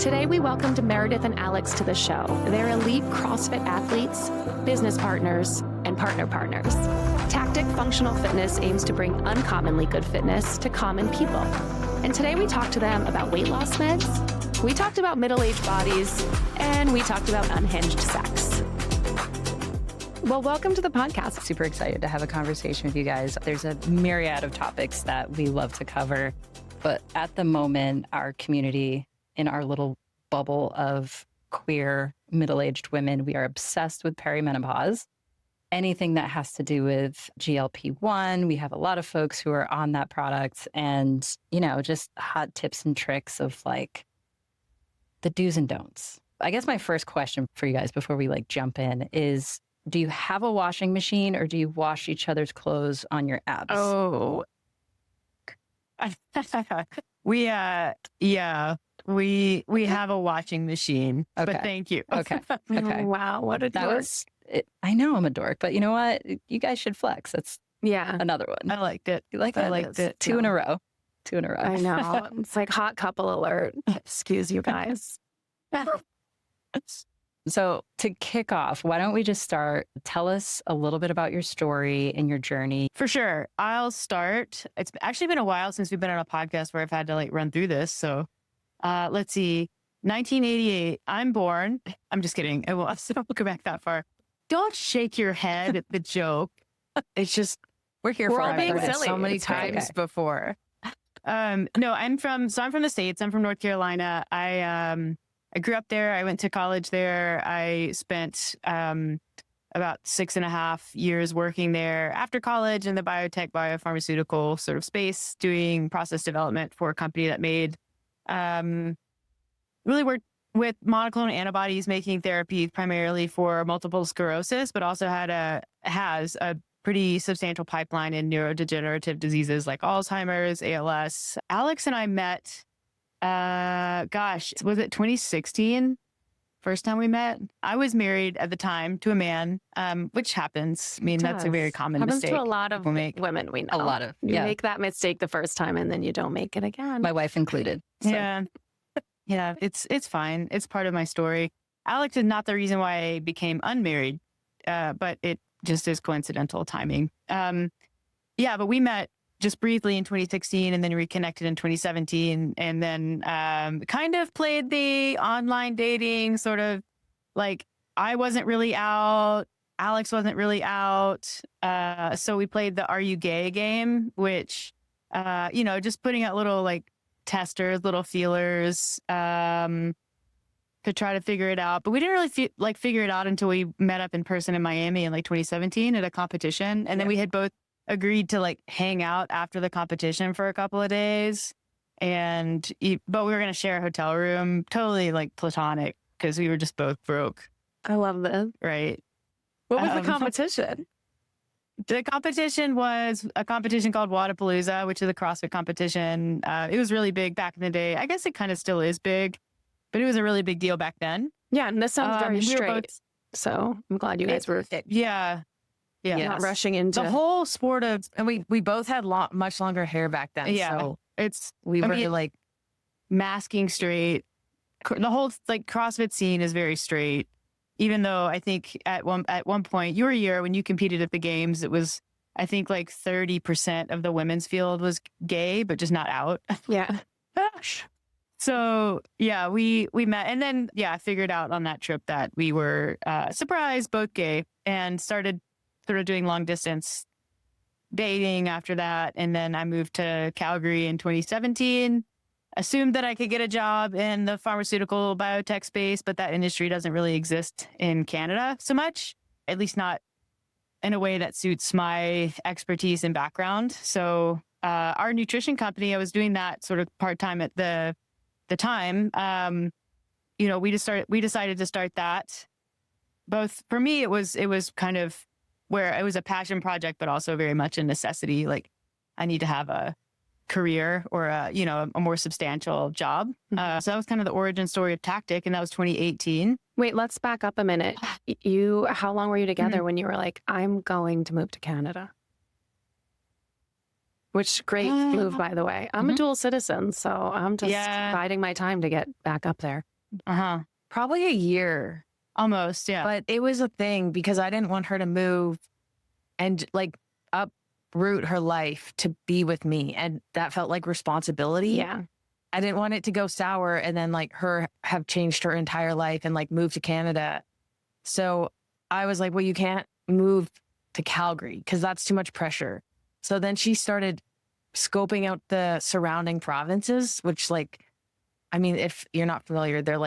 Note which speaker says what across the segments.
Speaker 1: Today, we welcomed Meredith and Alex to the show. They're elite CrossFit athletes, business partners, and partners. Tactic Functional Fitness aims to bring uncommonly good fitness to common people. And today we talked to them about weight loss meds, we talked about middle-aged bodies, and we talked about unhinged sex. Well, welcome to the podcast.
Speaker 2: Super excited to have a conversation with you guys. There's a myriad of topics that we love to cover, but at the moment, our community, in our little bubble of queer middle-aged women, we are obsessed with perimenopause. Anything that has to do with GLP-1, we have a lot of folks who are on that product, and, you know, just hot tips and tricks of like the do's and don'ts. I guess my first question for you guys before we jump in is, do you have a washing machine or do you wash each other's clothes on your abs?
Speaker 3: Oh, we have a washing machine,
Speaker 2: Okay.
Speaker 3: but thank you.
Speaker 2: Okay.
Speaker 1: Wow, what a dork.
Speaker 2: I know I'm a dork, but you know what? You guys should flex. That's
Speaker 1: Yeah,
Speaker 2: another one.
Speaker 3: I liked it.
Speaker 2: You like that?
Speaker 3: I liked it.
Speaker 2: Two in a row.
Speaker 1: I know. It's like hot couple alert. Excuse you guys.
Speaker 2: So to kick off, why don't we just start? Tell us a little bit about your story and your journey.
Speaker 3: For sure. I'll start. It's actually been a while since we've been on a podcast where I've had to run through this. So let's see. 1988, I'm born. I'm just kidding. I won't go back that far. Don't shake your head at the joke. It's just,
Speaker 2: We're here
Speaker 1: We're
Speaker 2: for
Speaker 1: all
Speaker 2: it.
Speaker 1: being
Speaker 2: Go ahead.
Speaker 1: silly.
Speaker 3: so many
Speaker 1: It's okay.
Speaker 3: times before. No, I'm from the States. I'm from North Carolina. I grew up there. I went to college there. I spent about 6.5 years working there after college in the biotech, biopharmaceutical sort of space, doing process development for a company that made, really worked with monoclonal antibodies, making therapies primarily for multiple sclerosis, but also has a pretty substantial pipeline in neurodegenerative diseases like Alzheimer's, ALS. Alex and I met, was it 2016? First time we met? I was married at the time to a man, which happens. I mean, that's a very common
Speaker 1: Happens
Speaker 3: mistake.
Speaker 1: to a lot of
Speaker 3: make.
Speaker 1: women we know.
Speaker 2: A lot of,
Speaker 1: You
Speaker 2: yeah.
Speaker 1: make that mistake the first time and then you don't make it again.
Speaker 2: My wife included. So.
Speaker 3: Yeah, it's fine. It's part of my story. Alex is not the reason why I became unmarried, but it just is coincidental timing. But we met just briefly in 2016 and then reconnected in 2017 and then kind of played the online dating sort of like I wasn't really out, Alex wasn't really out. So we played the Are You Gay game, which, just putting out little testers, little feelers to try to figure it out. But we didn't really figure it out until we met up in person in Miami in 2017 at a competition. And then we had both agreed to hang out after the competition for a couple of days. But we were going to share a hotel room, totally platonic because we were just both broke.
Speaker 1: I love this.
Speaker 3: Right.
Speaker 1: What was the competition?
Speaker 3: The competition was a competition called Wadapalooza, which is a CrossFit competition. It was really big back in the day. I guess it kind of still is big, but it was a really big deal back then.
Speaker 1: Yeah, and this sounds very
Speaker 3: we were
Speaker 1: straight.
Speaker 3: both-
Speaker 1: So I'm glad you guys were
Speaker 3: Yeah.
Speaker 1: not rushing into
Speaker 3: The whole sport of,
Speaker 4: And we both had much longer hair back then.
Speaker 3: Yeah.
Speaker 4: So
Speaker 3: it's
Speaker 4: we
Speaker 3: I
Speaker 4: were
Speaker 3: mean, masking straight. The whole CrossFit scene is very straight. Even though I think at one point, your year when you competed at the games, it was, I think 30% of the women's field was gay, but just not out.
Speaker 1: Yeah.
Speaker 3: So yeah, we met and then, I figured out on that trip that we were surprised, both gay, and started sort of doing long distance dating after that. And then I moved to Calgary in 2017. Assumed that I could get a job in the pharmaceutical biotech space, but that industry doesn't really exist in Canada so much, at least not in a way that suits my expertise and background. So our nutrition company, I was doing that sort of part-time at the time. We decided to start that. Both for me, it was kind of where it was a passion project, but also very much a necessity. I need to have a career or a more substantial job. So that was kind of the origin story of Tactic, and that was 2018.
Speaker 1: Wait, let's back up a minute. How long were you together when you were like, I'm going to move to Canada? Which great move, by the way. I'm a dual citizen, so I'm just biding my time to get back up there.
Speaker 4: Probably a year.
Speaker 3: Almost, yeah.
Speaker 4: But it was a thing because I didn't want her to move and like uproot her life to be with me. And that felt like responsibility.
Speaker 1: Yeah.
Speaker 4: I didn't want it to go sour and then like her have changed her entire life and like move to Canada. So I was like, well, you can't move to Calgary because that's too much pressure. So then she started scoping out the surrounding provinces, which like, I mean, if you're not familiar, they're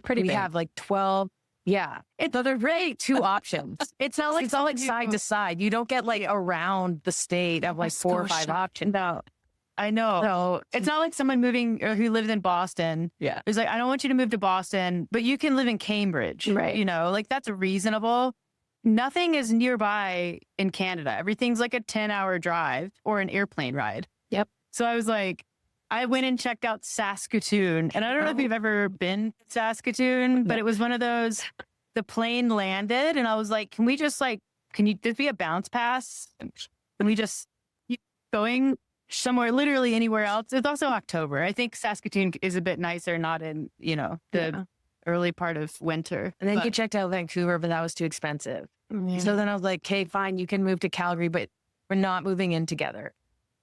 Speaker 4: pretty big. We have like 12. Yeah. So there's really two options. It's not like it's all like side to side. You don't get like around the state of like 4 or 5 options.
Speaker 3: No, I know. So it's not like someone moving or who lives in Boston.
Speaker 2: Yeah.
Speaker 3: It's like, I don't want you to move to Boston, but you can live in Cambridge.
Speaker 1: Right.
Speaker 3: You know, like that's reasonable. Nothing is nearby in Canada. Everything's like a 10-hour drive or an airplane ride.
Speaker 1: Yep.
Speaker 3: So I was like, I went and checked out Saskatoon. And I don't know if you've ever been to Saskatoon, but it was one of those, the plane landed and I was like, can you just be a bounce pass? Can we just keep going somewhere, literally anywhere else? It's also October. I think Saskatoon is a bit nicer, not in, the early part of winter.
Speaker 4: And then you checked out Vancouver, but that was too expensive.
Speaker 3: Yeah.
Speaker 4: So then I was like, okay, fine, you can move to Calgary, but we're not moving in together.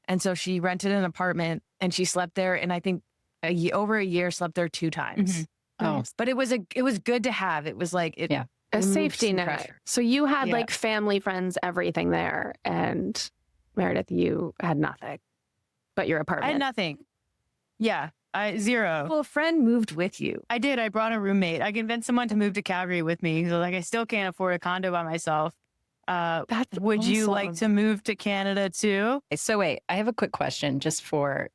Speaker 4: And so she rented an apartment and she slept there. And I think over a year, slept there 2 times.
Speaker 2: Oh.
Speaker 4: But it was good to have. It was like,
Speaker 1: A safety net.
Speaker 4: pressure.
Speaker 1: So you had like family, friends, everything there. And Meredith, you had nothing but your apartment.
Speaker 3: I had nothing. Yeah. Zero.
Speaker 4: Well, a friend moved with you.
Speaker 3: I did. I brought a roommate. I convinced someone to move to Calgary with me. So like, I still can't afford a condo by myself. Would you like to move to Canada too?
Speaker 2: So wait, I have a quick question just for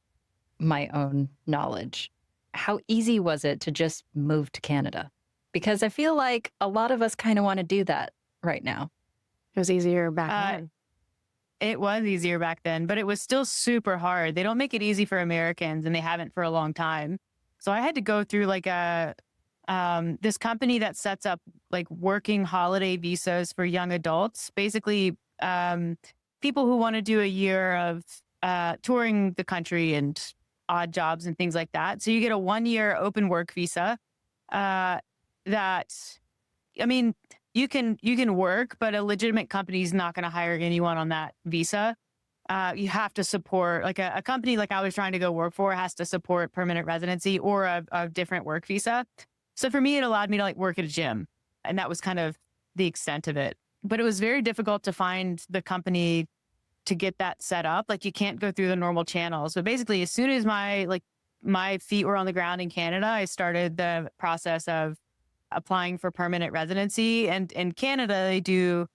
Speaker 2: my own knowledge. How easy was it to just move to Canada? Because I feel like a lot of us kind of want to do that right now.
Speaker 1: It was easier back then.
Speaker 3: It was easier back then, but it was still super hard. They don't make it easy for Americans and they haven't for a long time. So I had to go through like this company that sets up like working holiday visas for young adults, basically people who want to do a year of touring the country and odd jobs and things like that. So you get a 1-year open work visa that, I mean, you can work, but a legitimate company is not going to hire anyone on that visa. You have to support, like a company like I was trying to go work for has to support permanent residency or a different work visa. So for me, it allowed me to like work at a gym. And that was kind of the extent of it. But it was very difficult to find the company to get that set up. Like you can't go through the normal channels. But basically, as soon as my feet were on the ground in Canada, I started the process of applying for permanent residency. And in Canada, they do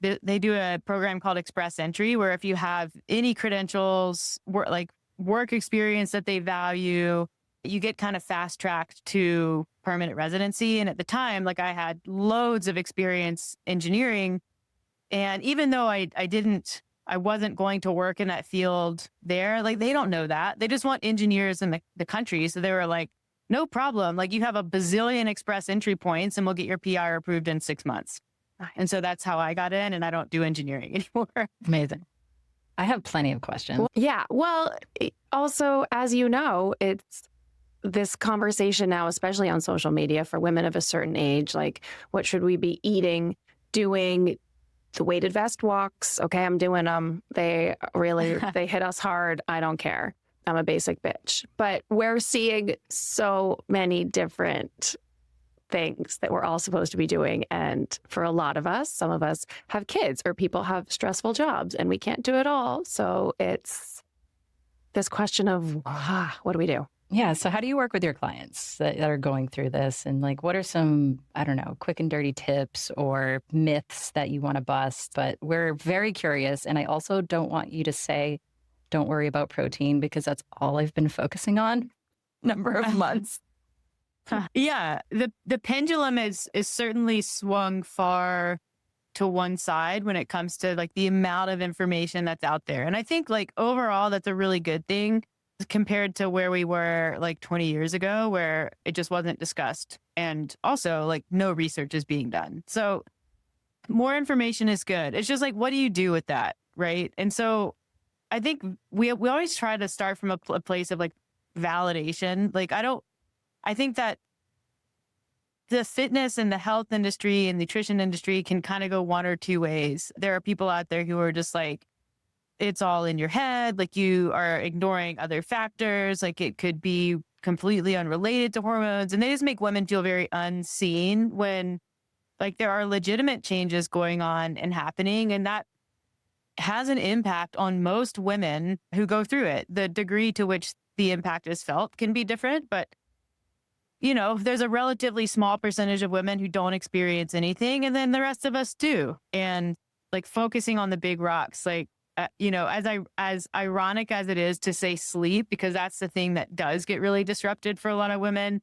Speaker 3: a program called Express Entry, where if you have any credentials, work experience that they value, you get kind of fast tracked to permanent residency. And at the time, like I had loads of experience engineering. And even though I wasn't going to work in that field there, like they don't know that. They just want engineers in the country. So they were like, no problem. Like you have a bazillion Express Entry points and we'll get your PR approved in 6 months. And so that's how I got in, and I don't do engineering anymore.
Speaker 2: Amazing. I have plenty of questions.
Speaker 1: Yeah. Well, also, as you know, it's this conversation now, especially on social media for women of a certain age, like what should we be eating, doing, the weighted vest walks. Okay, I'm doing them. They hit us hard. I don't care. I'm a basic bitch. But we're seeing so many different things that we're all supposed to be doing. And for a lot of us, some of us have kids or people have stressful jobs and we can't do it all. So it's this question of what do we do?
Speaker 2: Yeah. So how do you work with your clients that are going through this? And like, what are some, I don't know, quick and dirty tips or myths that you want to bust? But we're very curious. And I also don't want you to say, don't worry about protein, because that's all I've been focusing on number of months.
Speaker 3: Yeah, the pendulum is certainly swung far to one side when it comes to like the amount of information that's out there. And I think like overall, that's a really good thing compared to where we were like 20 years ago, where it just wasn't discussed. And also like no research is being done. So more information is good. It's just like, what do you do with that? Right. And so I think we always try to start from a place of like validation. Like I think that the fitness and the health industry and nutrition industry can kind of go one or two ways. There are people out there who are just like, it's all in your head. Like you are ignoring other factors. Like it could be completely unrelated to hormones. And they just make women feel very unseen when like there are legitimate changes going on and happening. And that has an impact on most women who go through it. The degree to which the impact is felt can be different, but there's a relatively small percentage of women who don't experience anything. And then the rest of us do. And like focusing on the big rocks, like, as ironic as it is to say sleep, because that's the thing that does get really disrupted for a lot of women,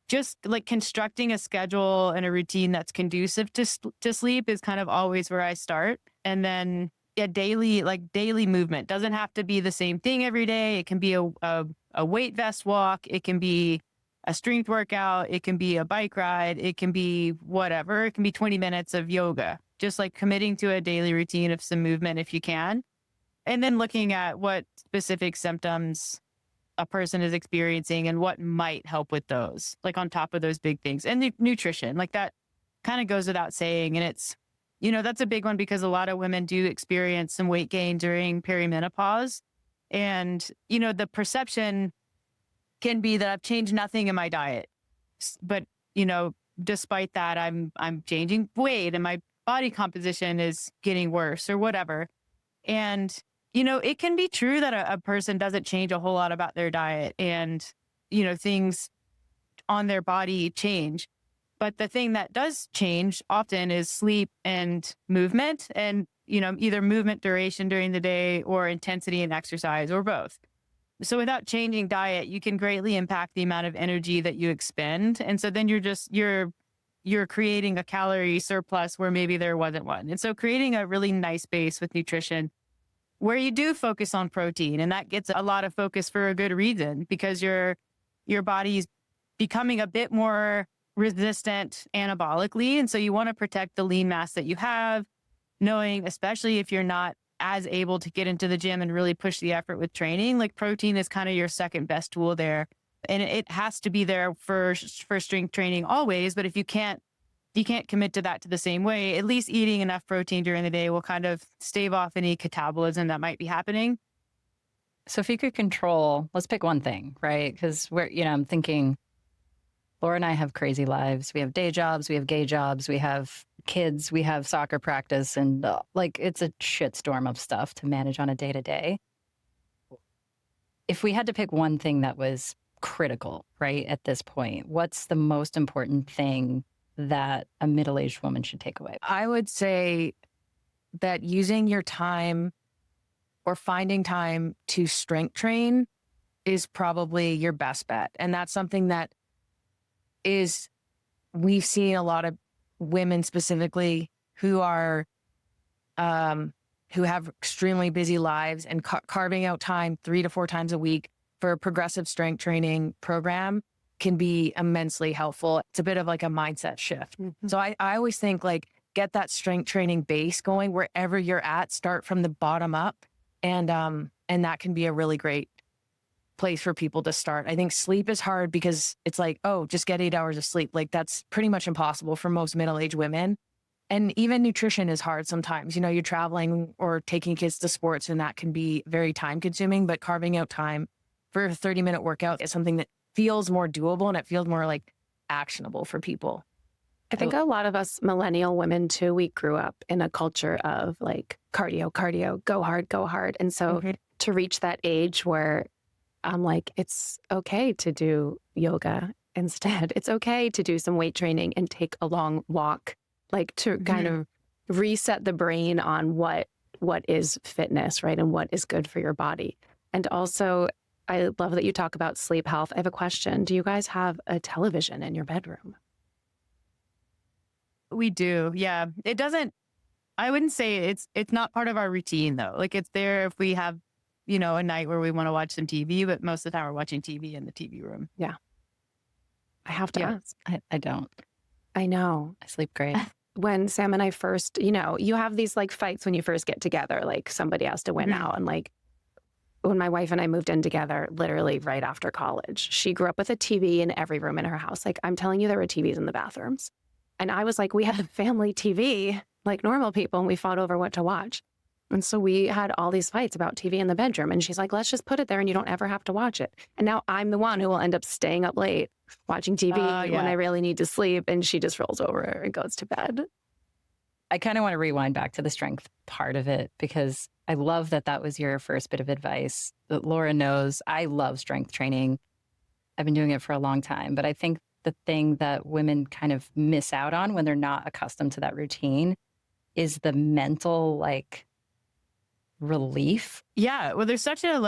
Speaker 3: just like constructing a schedule and a routine that's conducive to sleep is kind of always where I start. And then daily movement doesn't have to be the same thing every day. It can be a weight vest walk. It can be a strength workout. It can be a bike ride. It can be whatever. It can be 20 minutes of yoga, just like committing to a daily routine of some movement if you can. And then looking at what specific symptoms a person is experiencing and what might help with those, like on top of those big things. And nutrition, like that kind of goes without saying. And it's, that's a big one because a lot of women do experience some weight gain during perimenopause. And, the perception can be that I've changed nothing in my diet. But, despite that, I'm changing weight and my body composition is getting worse or whatever. And it can be true that a person doesn't change a whole lot about their diet and, things on their body change. But the thing that does change often is sleep and movement and, either movement duration during the day or intensity and exercise or both. So without changing diet, you can greatly impact the amount of energy that you expend. And so then you're creating a calorie surplus where maybe there wasn't one. And so creating a really nice base with nutrition where you do focus on protein, and that gets a lot of focus for a good reason, because your body's becoming a bit more resistant anabolically. And so you want to protect the lean mass that you have, knowing, especially if you're not as able to get into the gym and really push the effort with training, like protein is kind of your second best tool there. And it has to be there for strength training always. But if you can't commit to that to the same way, at least eating enough protein during the day will kind of stave off any catabolism that might be happening.
Speaker 2: So if you could control, let's pick one thing, right? Because I'm thinking, Laura and I have crazy lives. We have day jobs, we have gay jobs, we have kids, we have soccer practice, and it's a shitstorm of stuff to manage on a day to day. If we had to pick one thing that was critical, right, at this point, what's the most important thing that a middle-aged woman should take away?
Speaker 4: I would say that using your time or finding time to strength train is probably your best bet. And that's something that we've seen a lot of women specifically who are, who have extremely busy lives, and carving out time 3 to 4 times a week for a progressive strength training program can be immensely helpful. It's a bit of like a mindset shift. Mm-hmm. So I always think get that strength training base going wherever you're at, start from the bottom up. And that can be a really great place for people to start. I think sleep is hard because it's like, oh, just get 8 hours of sleep. Like that's pretty much impossible for most middle-aged women. And even nutrition is hard sometimes. You're traveling or taking kids to sports, and that can be very time consuming, but carving out time for a 30-minute workout is something that feels more doable, and it feels more like actionable for people.
Speaker 1: I think a lot of us millennial women too, we grew up in a culture of like cardio, go hard. And so to reach that age where I'm like, it's okay to do yoga instead. It's okay to do some weight training and take a long walk, like to kind of reset the brain on what is fitness, right? And what is good for your body. And also, I love that you talk about sleep health. I have a question. Do you guys have a television in your bedroom?
Speaker 3: We do. Yeah. I wouldn't say it's not part of our routine though. Like it's there if we have, a night where we want to watch some TV, but most of the time we're watching TV in the TV room.
Speaker 1: Yeah. I have to ask.
Speaker 2: I don't.
Speaker 1: I know.
Speaker 2: I sleep great.
Speaker 1: When Sam and I first, you have these like fights when you first get together, like somebody has to win out, and like when my wife and I moved in together, literally right after college. She grew up with a TV in every room in her house. Like, I'm telling you, there were TVs in the bathrooms. And I was like, we had the family TV like normal people, and we fought over what to watch. And so we had all these fights about TV in the bedroom. And she's like, let's just put it there and you don't ever have to watch it. And now I'm the one who will end up staying up late watching TV when I really need to sleep. And she just rolls over and goes to bed.
Speaker 2: I kind of want to rewind back to the strength part of it, because I love that that was your first bit of advice. That Laura knows I love strength training. I've been doing it for a long time. But I think the thing that women kind of miss out on when they're not accustomed to that routine is the mental, like, relief.
Speaker 3: Yeah. Well, there's such a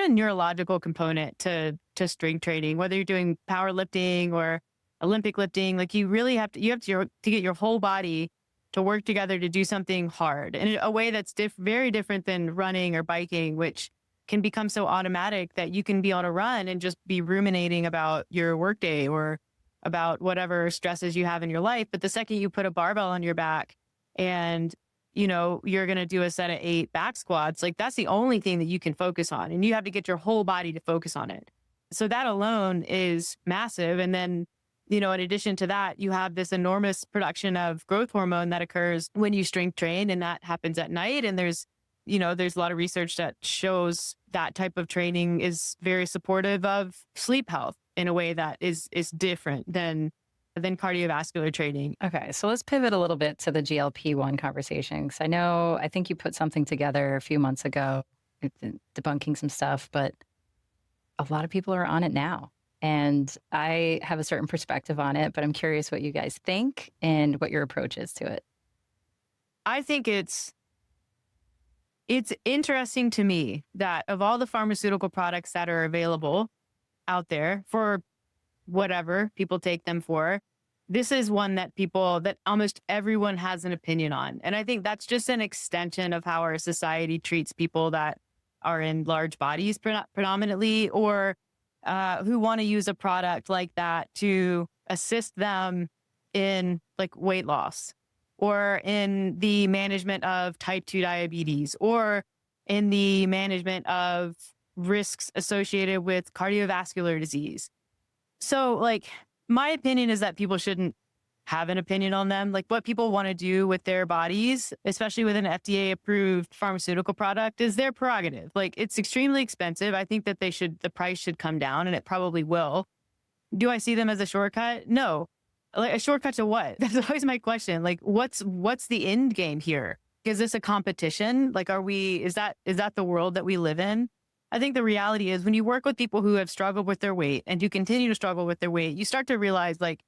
Speaker 3: neurological component to strength training, whether you're doing powerlifting or Olympic lifting. Like, you really have to get your whole body to work together to do something hard in a way that's very different than running or biking, which can become so automatic that you can be on a run and just be ruminating about your workday or about whatever stresses you have in your life. But the second you put a barbell on your back and you're going to do a set of 8 back squats, like, that's the only thing that you can focus on. And you have to get your whole body to focus on it. So that alone is massive. And then, in addition to that, you have this enormous production of growth hormone that occurs when you strength train, and that happens at night. And there's a lot of research that shows that type of training is very supportive of sleep health in a way that is different than cardiovascular training.
Speaker 2: Okay, so let's pivot a little bit to the GLP-1 conversation. Because I think you put something together a few months ago, debunking some stuff, but a lot of people are on it now. And I have a certain perspective on it, but I'm curious what you guys think and what your approach is to it.
Speaker 3: I think it's interesting to me that of all the pharmaceutical products that are available out there for whatever people take them for, this is one that almost everyone has an opinion on. And I think that's just an extension of how our society treats people that are in large bodies predominantly, or who want to use a product like that to assist them in, like, weight loss, or in the management of type 2 diabetes, or in the management of risks associated with cardiovascular disease. So, like, my opinion is that people shouldn't have an opinion on them. Like, what people want to do with their bodies, especially with an FDA approved pharmaceutical product, is their prerogative. Like, it's extremely expensive. I think that the price should come down, and it probably will. Do I see them as a shortcut? No. Like, a shortcut to what? That's always my question. Like, what's the end game here? Is this a competition? Like, is that the world that we live in? I think the reality is, when you work with people who have struggled with their weight and who continue to struggle with their weight, you start to realize, like,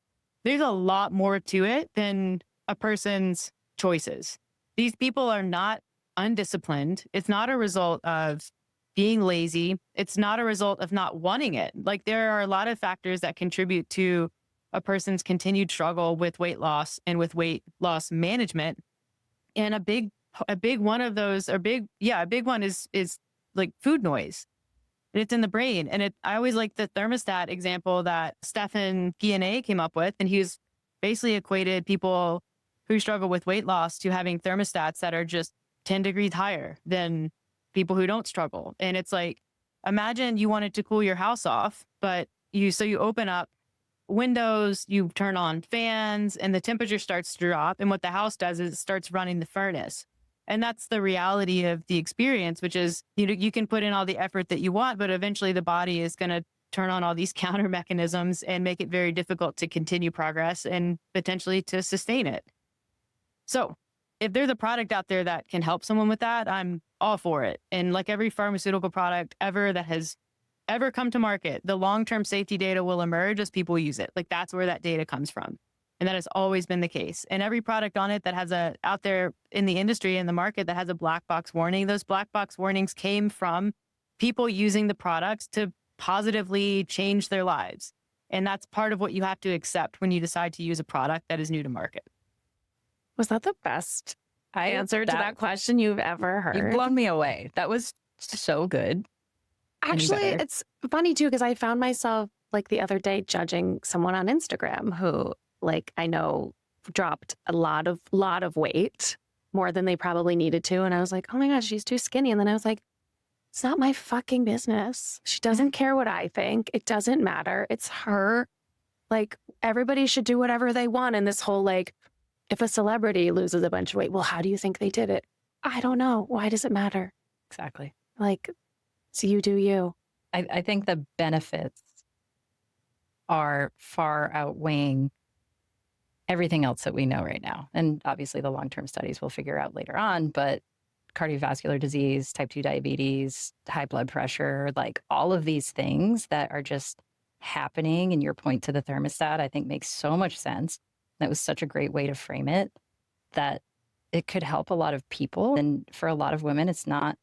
Speaker 3: there's a lot more to it than a person's choices. These people are not undisciplined. It's not a result of being lazy. It's not a result of not wanting it. Like, there are a lot of factors that contribute to a person's continued struggle with weight loss and with weight loss management. And a big one of those, a big one is like food noise. And it's in the brain. And I always like the thermostat example that Stephan Guyenet came up with. And he's basically equated people who struggle with weight loss to having thermostats that are just 10 degrees higher than people who don't struggle. And it's like, imagine you wanted to cool your house off, but you open up windows, you turn on fans, and the temperature starts to drop. And what the house does is it starts running the furnace. And that's the reality of the experience, which is, you can put in all the effort that you want, but eventually the body is going to turn on all these counter mechanisms and make it very difficult to continue progress and potentially to sustain it. So if there's a product out there that can help someone with that, I'm all for it. And like every pharmaceutical product ever that has ever come to market, the long-term safety data will emerge as people use it. Like, that's where that data comes from. And that has always been the case. And every product on it that has out there in the industry, in the market, that has a black box warning, those black box warnings came from people using the products to positively change their lives. And that's part of what you have to accept when you decide to use a product that is new to market.
Speaker 1: Was that the best answer to that question you've ever heard?
Speaker 2: You've blown me away. That was so good.
Speaker 1: Actually, it's funny too, because I found myself, like, the other day judging someone on Instagram who, like, I know dropped a lot of weight, more than they probably needed to. And I was like, oh my gosh, she's too skinny. And then I was like, It's not my fucking business. She doesn't care what I think. It doesn't matter. It's her. Like, everybody should do whatever they want. And this whole, like, if a celebrity loses a bunch of weight, well, how do you think they did it? I don't know. Why does it matter?
Speaker 2: Exactly.
Speaker 1: Like, so you do you.
Speaker 2: I think the benefits are far outweighing everything else that we know right now. And obviously the long-term studies we'll figure out later on, but cardiovascular disease, type 2 diabetes, high blood pressure, like all of these things that are just happening. And your point to the thermostat, I think makes so much sense. That was such a great way to frame it, that it could help a lot of people. And for a lot of women, it's not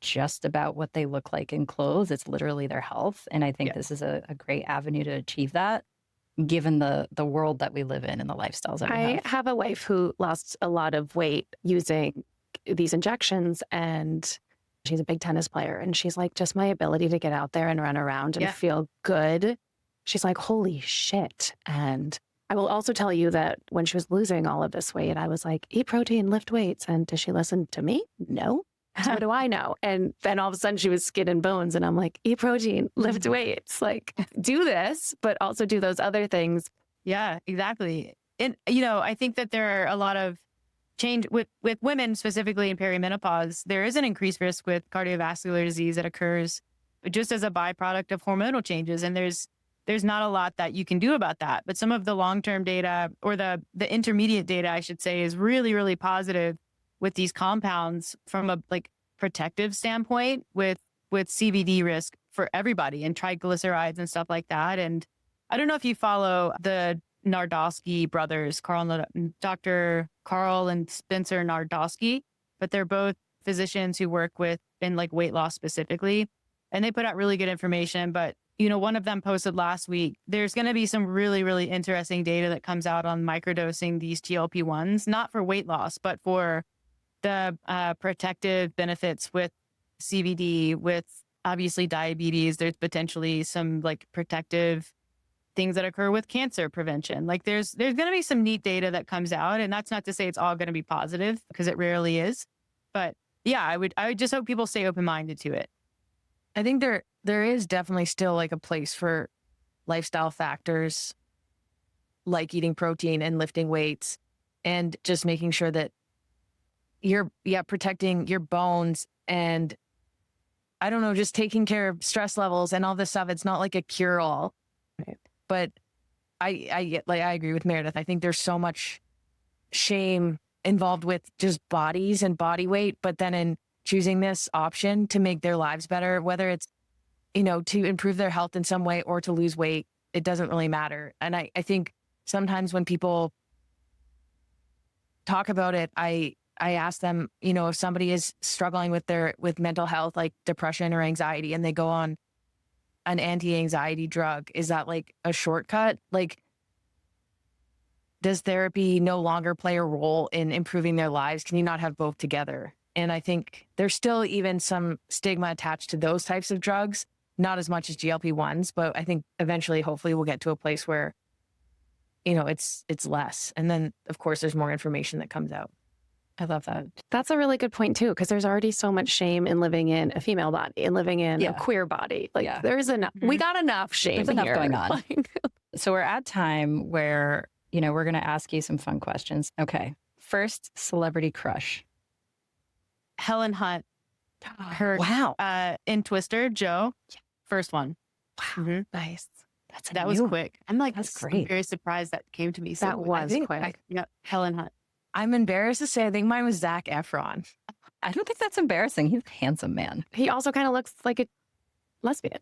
Speaker 2: just about what they look like in clothes. It's literally their health. And I think this is a great avenue to achieve that, given the world that we live in and the lifestyles that we
Speaker 1: I have a wife who lost a lot of weight using these injections, and she's a big tennis player. And she's like, just my ability to get out there and run around and feel good. She's like, holy shit. And I will also tell you that when she was losing all of this weight, I was like, eat protein, lift weights. And does she listen to me? No. So what do I know? And then all of a sudden she was skin and bones. And I'm like, eat protein, lift weights, like do this, but also do those other things.
Speaker 3: Yeah, exactly. And, I think that there are a lot of change with women, specifically in perimenopause. There is an increased risk with cardiovascular disease that occurs just as a byproduct of hormonal changes. And there's not a lot that you can do about that. But some of the long-term data, or the intermediate data, I should say, is really, really positive with these compounds from a protective standpoint with CVD risk for everybody and triglycerides and stuff like that. And I don't know if you follow the Nardowski brothers, Dr. Carl and Spencer Nardowski, but they're both physicians who work in weight loss specifically. And they put out really good information. But, one of them posted last week, there's going to be some really, really interesting data that comes out on microdosing these GLP-1s, not for weight loss, but for the protective benefits with CVD, with obviously diabetes. There's potentially some protective things that occur with cancer prevention. There's going to be some neat data that comes out, and that's not to say it's all going to be positive, because it rarely is. But yeah, I would just hope people stay open-minded to it.
Speaker 4: I think there is definitely still a place for lifestyle factors like eating protein and lifting weights, and just making sure that you're protecting your bones, and I don't know, just taking care of stress levels and all this stuff. It's not like a cure-all, but I agree with Meredith. I think there's so much shame involved with just bodies and body weight, but then in choosing this option to make their lives better, whether it's, to improve their health in some way or to lose weight, it doesn't really matter. And I think sometimes when people talk about it, I ask them, if somebody is struggling with mental health, like depression or anxiety, and they go on an anti-anxiety drug, is that a shortcut? Does therapy no longer play a role in improving their lives? Can you not have both together? And I think there's still even some stigma attached to those types of drugs, not as much as GLP-1s, but I think eventually, hopefully, we'll get to a place where, it's less. And then, of course, there's more information that comes out.
Speaker 2: I love that.
Speaker 1: That's a really good point too, because there's already so much shame in living in a female body and living in a queer body. There's enough. We got enough shame.
Speaker 2: There's enough
Speaker 1: here.
Speaker 2: going on. So we're at time where, we're going to ask you some fun questions. Okay. First, celebrity crush.
Speaker 3: Helen Hunt. Her, in Twister, Joe. First one.
Speaker 1: Wow. Nice.
Speaker 3: That was quick. I'm
Speaker 2: that's great.
Speaker 3: Very surprised that came to me. So
Speaker 1: that was quick.
Speaker 3: Helen Hunt.
Speaker 4: I'm embarrassed to say, I think mine was Zac Efron.
Speaker 2: I don't think that's embarrassing. He's a handsome man.
Speaker 1: He also kind of looks like a lesbian.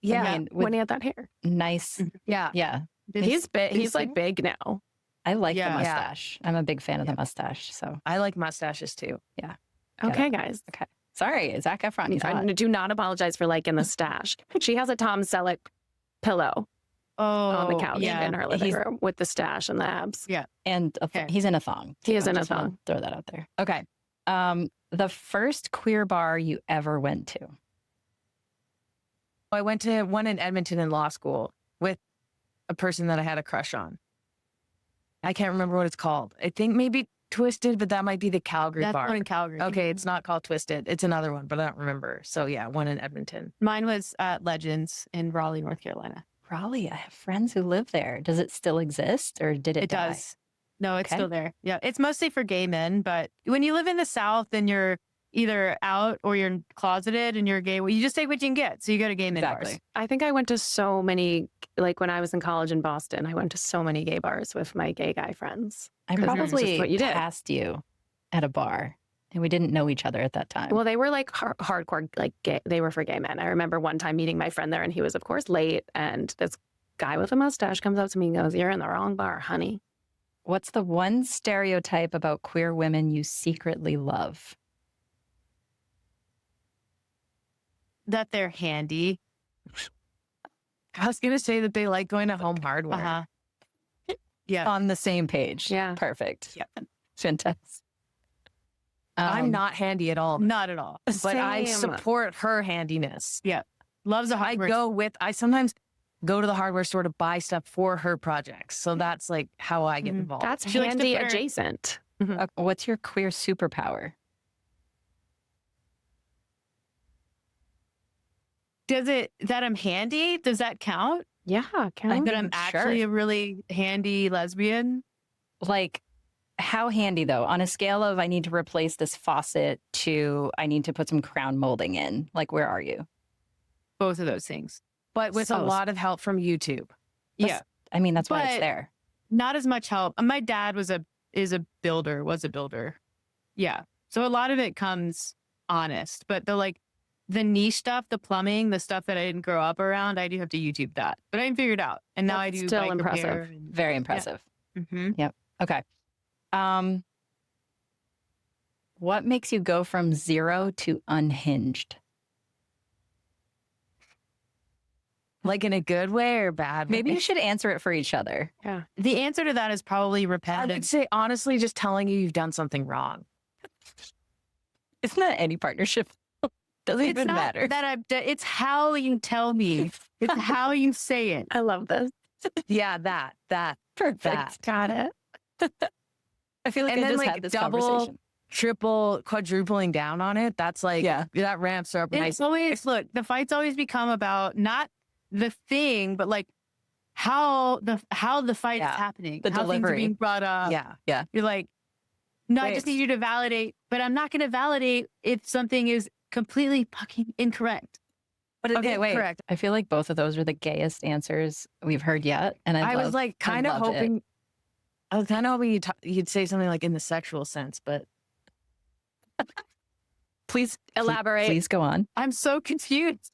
Speaker 4: Yeah.
Speaker 1: I mean, when he had that hair.
Speaker 2: Nice.
Speaker 4: Yeah.
Speaker 2: Yeah.
Speaker 1: He's big. He's big now.
Speaker 2: I like the mustache. I'm a big fan of the mustache. So
Speaker 4: I like mustaches too.
Speaker 2: Yeah.
Speaker 1: Okay, guys.
Speaker 2: Okay. Sorry, Zac Efron.
Speaker 1: I do not apologize for liking the stash. She has a Tom Selleck pillow on the couch in her living room with the stash and the abs.
Speaker 3: Yeah.
Speaker 2: And he's in a thong.
Speaker 1: He is in a thong.
Speaker 2: Throw that out there. Okay. The first queer bar you ever went to?
Speaker 4: I went to one in Edmonton in law school with a person that I had a crush on. I can't remember what it's called. I think maybe Twisted, but that might be the Calgary
Speaker 3: That's
Speaker 4: bar.
Speaker 3: one in Calgary.
Speaker 4: Okay, it's not called Twisted. It's another one, but I don't remember. So yeah, one in Edmonton.
Speaker 3: Mine was Legends in Raleigh, North Carolina.
Speaker 2: Raleigh, I have friends who live there. Does it still exist or did it die?
Speaker 3: Does. No, it's
Speaker 2: Okay.
Speaker 3: still there. Yeah. It's mostly for gay men, but when you live in the South, then you're either out or you're closeted and you're gay. Well, you just take what you can get. So you go to gay men
Speaker 2: Exactly.
Speaker 3: bars.
Speaker 1: I think I went to so many, like when I was in college in Boston, I went to so many gay bars with my gay guy friends.
Speaker 2: I
Speaker 1: 'Cause it's just
Speaker 2: probably
Speaker 1: what you did.
Speaker 2: passed you at a bar and we didn't know each other at that time.
Speaker 1: Well, they were like hardcore, like gay. They were for gay men. I remember one time meeting my friend there and he was, of course, late. And this guy with a mustache comes up to me and goes, "You're in the wrong bar, honey."
Speaker 2: What's the one stereotype about queer women you secretly love?
Speaker 3: That they're handy.
Speaker 4: I was gonna say that they like going to Home Hardware.
Speaker 3: Uh-huh. Yeah.
Speaker 2: On the same page.
Speaker 1: Yeah.
Speaker 2: Perfect.
Speaker 3: Yep.
Speaker 2: Fantastic.
Speaker 4: I'm not handy at all,
Speaker 3: Not at all.
Speaker 4: but I
Speaker 1: Same.
Speaker 4: support her handiness.
Speaker 3: Loves a
Speaker 4: I
Speaker 3: hardware.
Speaker 4: I sometimes go to the hardware store to buy stuff for her projects. So that's like how I get
Speaker 3: Mhm.
Speaker 4: involved.
Speaker 1: That's
Speaker 3: She likes to
Speaker 1: handy
Speaker 3: put her-
Speaker 1: adjacent.
Speaker 2: What's your queer superpower?
Speaker 3: Does it that I'm handy? Does that count?
Speaker 1: Yeah, can
Speaker 3: That I'm actually a really handy lesbian?
Speaker 2: Like, how handy though? On a scale of I need to replace this faucet to I need to put some crown molding in. Like, where are you?
Speaker 3: Both of those things.
Speaker 4: But with a
Speaker 2: So-
Speaker 4: lot of help from YouTube.
Speaker 3: Yeah.
Speaker 2: I mean, that's why it's
Speaker 3: But-
Speaker 2: there.
Speaker 3: Not as much help. My dad was a builder. Yeah. So a lot of it comes honest, but the niche stuff, the plumbing, the stuff that I didn't grow up around, I do have to YouTube that. But I can figure it out. And now I
Speaker 1: That's
Speaker 3: do
Speaker 1: still
Speaker 3: bike
Speaker 1: impressive.
Speaker 3: repair and-
Speaker 2: Very impressive.
Speaker 3: Mhm.
Speaker 2: Okay. What makes you go from 0 to unhinged?
Speaker 4: Like in a good way or bad way?
Speaker 2: Maybe you should answer it for each other.
Speaker 3: The answer to that is probably
Speaker 4: I would
Speaker 3: repetitive.
Speaker 4: say honestly, just telling you you've done something wrong.
Speaker 2: Isn't that any partnership? Doesn't
Speaker 3: It's
Speaker 2: even
Speaker 3: not
Speaker 2: matter.
Speaker 3: that it's how you tell me. It's how you say it.
Speaker 1: I love this.
Speaker 4: Yeah, that.
Speaker 2: Perfect.
Speaker 4: that.
Speaker 1: Got it.
Speaker 2: I feel like
Speaker 4: And
Speaker 2: I
Speaker 4: then,
Speaker 2: just
Speaker 4: like,
Speaker 2: had this
Speaker 4: double-
Speaker 2: conversation.
Speaker 4: Triple, quadrupling down on it. That's like,
Speaker 2: Yeah.
Speaker 4: that ramps her up nice.
Speaker 3: It's always look, the fights always become about not the thing, but like how the fight
Speaker 2: Yeah,
Speaker 3: is happening,
Speaker 2: the
Speaker 3: how things are
Speaker 2: delivery.
Speaker 3: being brought up.
Speaker 4: Yeah.
Speaker 3: You're like, no, I
Speaker 2: Wait.
Speaker 3: just need you to validate, but I'm not going to validate if something is completely fucking incorrect. But it
Speaker 2: Okay,
Speaker 3: is
Speaker 2: wait.
Speaker 3: correct.
Speaker 2: I feel like both of those are the gayest answers we've heard yet. And
Speaker 4: I was like kind of
Speaker 2: loved it.
Speaker 4: hoping, I was kind of hoping you'd say something like in the sexual sense, but
Speaker 1: Please elaborate.
Speaker 2: Please go on.
Speaker 3: I'm so confused.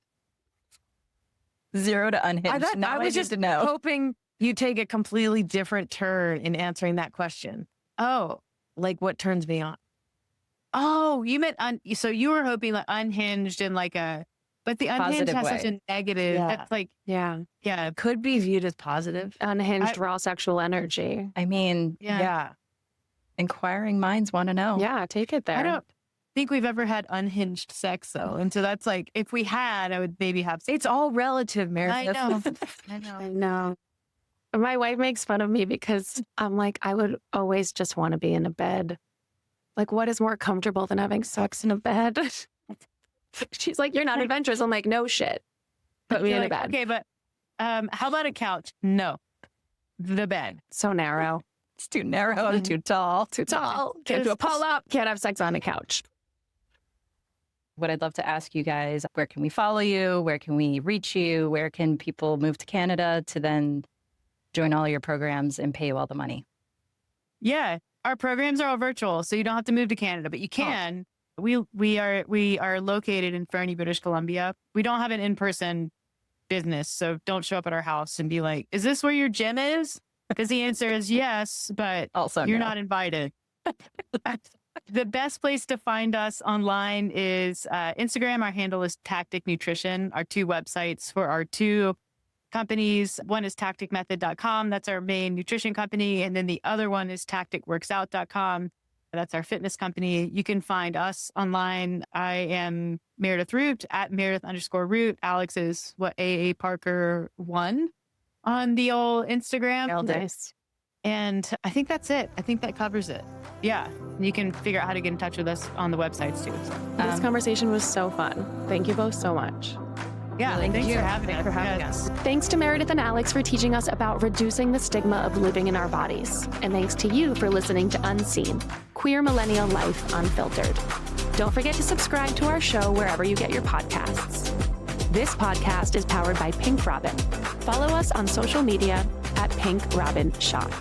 Speaker 2: 0 to unhinged. Now
Speaker 4: I was just
Speaker 2: need to know.
Speaker 4: hoping you take a completely different turn in answering that question.
Speaker 3: Oh,
Speaker 4: Like what turns me on?
Speaker 3: oh, you meant so you were hoping like unhinged and like but the unhinged
Speaker 2: Positive
Speaker 3: has such
Speaker 2: way.
Speaker 3: a negative.
Speaker 4: Yeah.
Speaker 3: That's like,
Speaker 1: Yeah.
Speaker 3: yeah,
Speaker 4: Could be viewed as positive.
Speaker 1: Unhinged raw sexual energy.
Speaker 2: I mean,
Speaker 3: yeah.
Speaker 2: inquiring minds want to know.
Speaker 1: Yeah, take it there.
Speaker 3: I don't think we've ever had unhinged sex though, and so that's like if we had, I would maybe have.
Speaker 4: It's all relative, Meredith.
Speaker 3: I know. I know.
Speaker 1: I know. My wife makes fun of me because I'm like, I would always just want to be in a bed. Like, what is more comfortable than having sex in a bed? She's like, you're not adventurous. I'm like, no shit. Put me
Speaker 3: You're
Speaker 1: in a
Speaker 3: like,
Speaker 1: bed.
Speaker 3: okay, but how about a couch? No, the bed.
Speaker 1: So narrow.
Speaker 2: It's too narrow and too tall.
Speaker 1: Too tall. Can't do a pull up. Can't have sex on a couch.
Speaker 2: What I'd love to ask you guys, where can we follow you? Where can we reach you? Where can people move to Canada to then join all your programs and pay you all the money?
Speaker 3: Yeah, our programs are all virtual, so you don't have to move to Canada, but you can. We are located in Fernie, British Columbia. We don't have an in-person business, so don't show up at our house and be like, "Is this where your gym is?" Because the answer is yes, but
Speaker 2: Also,
Speaker 3: you're
Speaker 2: no.
Speaker 3: not invited. The best place to find us online is Instagram. Our handle is Tactic Nutrition. Our two websites for our two companies. One is tacticmethod.com. That's our main nutrition company. And then the other one is tacticworksout.com. That's our fitness company. You can find us online. I am Meredith Root at Meredith_Root. Alex is AA Parker 1 on the old Instagram.
Speaker 4: Nailed it.
Speaker 1: Nice.
Speaker 3: And I think that's it. I think that covers it. Yeah. You can figure out how to get in touch with us on the websites too. So.
Speaker 1: This conversation was so fun. Thank you both so much.
Speaker 3: Yeah, thanks for having us.
Speaker 4: For having us.
Speaker 1: Thanks to Meredith and Alex for teaching us about reducing the stigma of living in our bodies. And thanks to you for listening to Unseen, Queer Millennial Life Unfiltered. Don't forget to subscribe to our show wherever you get your podcasts. This podcast is powered by Pink Robin. Follow us on social media at Pink Robin Shop.